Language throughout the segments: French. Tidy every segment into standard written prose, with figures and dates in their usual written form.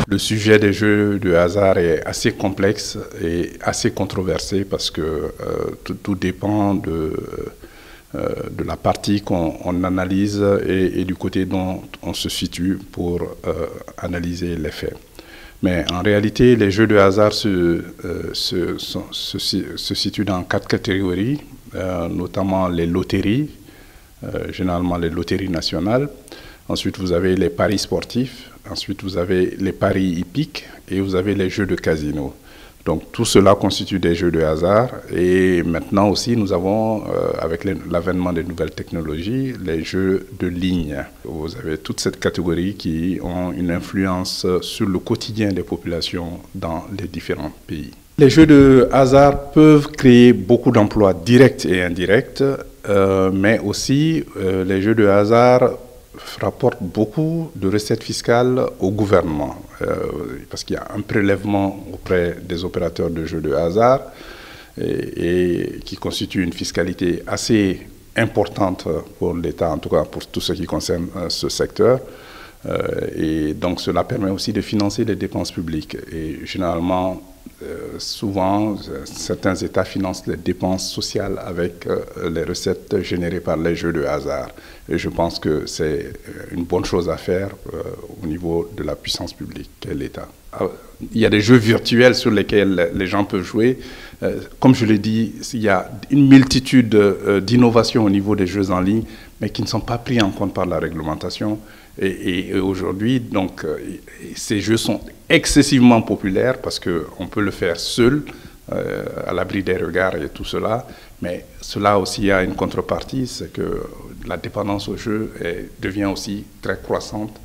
Le sujet des jeux de hasard est assez complexe et assez controversé parce que tout dépend de la partie qu'on analyse et du côté dont on se situe pour analyser les faits. Mais en réalité, les jeux de hasard se situent dans 4 catégories, notamment les loteries, généralement les loteries nationales. Ensuite, vous avez les paris sportifs. Ensuite, vous avez les paris hippiques et vous avez les jeux de casino. Donc, tout cela constitue des jeux de hasard. Et maintenant aussi, nous avons, avec l'avènement des nouvelles technologies, les jeux de ligne. Vous avez toute cette catégorie qui ont une influence sur le quotidien des populations dans les différents pays. Les jeux de hasard peuvent créer beaucoup d'emplois directs et indirects, mais aussi les jeux de hasard rapporte beaucoup de recettes fiscales au gouvernement, parce qu'il y a un prélèvement auprès des opérateurs de jeux de hasard et qui constitue une fiscalité assez importante pour l'État, en tout cas pour tout ce qui concerne ce secteur. Et donc cela permet aussi de financer les dépenses publiques. Et généralement, souvent, certains États financent les dépenses sociales avec les recettes générées par les jeux de hasard. Et je pense que c'est une bonne chose à faire au niveau de la puissance publique qu'est l'État. Il y a des jeux virtuels sur lesquels les gens peuvent jouer. Comme je l'ai dit, il y a une multitude d'innovations au niveau des jeux en ligne, mais qui ne sont pas pris en compte par la réglementation. Et aujourd'hui, donc, ces jeux sont excessivement populaires parce qu'on peut le faire seul, à l'abri des regards et tout cela. Mais cela aussi a une contrepartie, c'est que la dépendance au jeu devient aussi très croissante.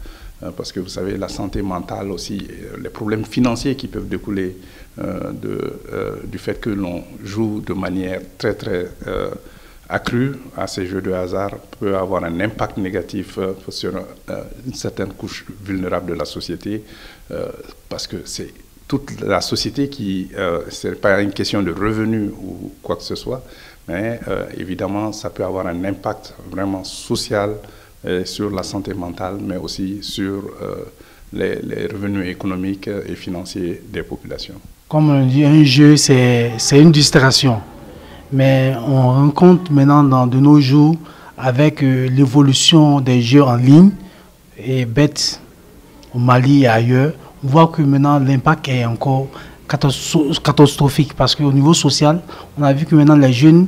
Parce que vous savez, la santé mentale aussi, les problèmes financiers qui peuvent découler du fait que l'on joue de manière très accrue à ces jeux de hasard peut avoir un impact négatif sur une certaine couche vulnérable de la société, parce que c'est toute la société qui, c'est pas une question de revenus ou quoi que ce soit, mais évidemment ça peut avoir un impact vraiment social sur la santé mentale, mais aussi sur les revenus économiques et financiers des populations. Comme on dit, un jeu, c'est une distraction. Mais on rencontre maintenant de nos jours, avec l'évolution des jeux en ligne, et bêtes au Mali et ailleurs, on voit que maintenant l'impact est encore catastrophique. Parce qu'au niveau social, on a vu que maintenant les jeunes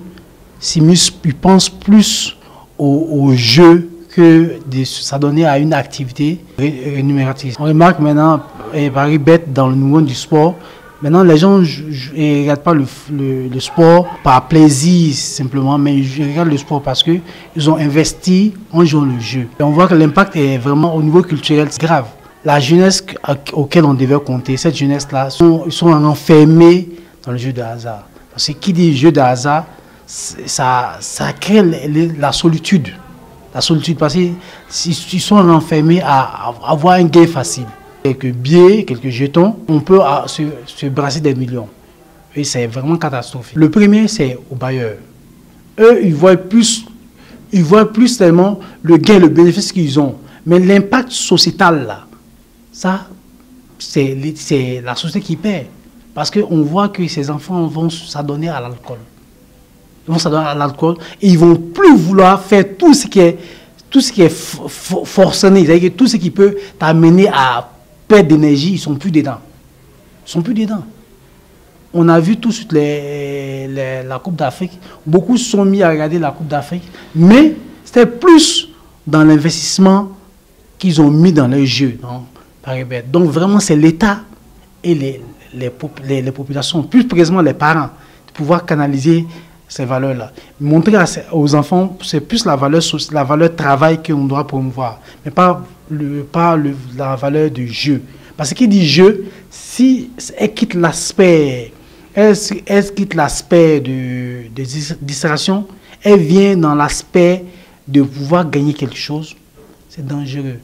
ils pensent plus aux jeux que de s'adonner à une activité rémunératrice. On remarque maintenant, pareil bête dans le monde du sport, maintenant les gens ne regardent pas le sport par plaisir simplement, mais ils regardent le sport parce qu'ils ont investi en jouant le jeu. Et on voit que l'impact est vraiment au niveau culturel grave. La jeunesse auquel on devait compter, cette jeunesse-là, ils sont enfermés dans le jeu de hasard. Parce que qui dit jeu de hasard, ça crée la solitude. La solitude, parce qu'ils sont enfermés à avoir un gain facile. Quelques billets, quelques jetons, on peut se brasser des millions. Et c'est vraiment catastrophique. Le premier, c'est aux bailleurs. Eux, ils voient plus tellement le gain, le bénéfice qu'ils ont. Mais l'impact sociétal, là, ça, c'est la société qui paie. Parce qu'on voit que ces enfants vont s'adonner à l'alcool. Ils vont s'adonner à l'alcool et ils vont plus vouloir faire tout ce qui est forcené, c'est-à-dire tout ce qui peut t'amener à perdre d'énergie, ils ne sont plus dedans. Ils ne sont plus dedans. On a vu tout de suite la Coupe d'Afrique. Beaucoup se sont mis à regarder la Coupe d'Afrique, mais c'était plus dans l'investissement qu'ils ont mis dans les jeux. Donc vraiment, c'est l'État et les populations, plus précisément les parents, de pouvoir canaliser ces valeurs-là. Montrer aux enfants, c'est plus la valeur travail qu'on doit promouvoir, mais pas la valeur du jeu. Parce que qui dit jeu, si elle quitte l'aspect de distraction, elle vient dans l'aspect de pouvoir gagner quelque chose, c'est dangereux.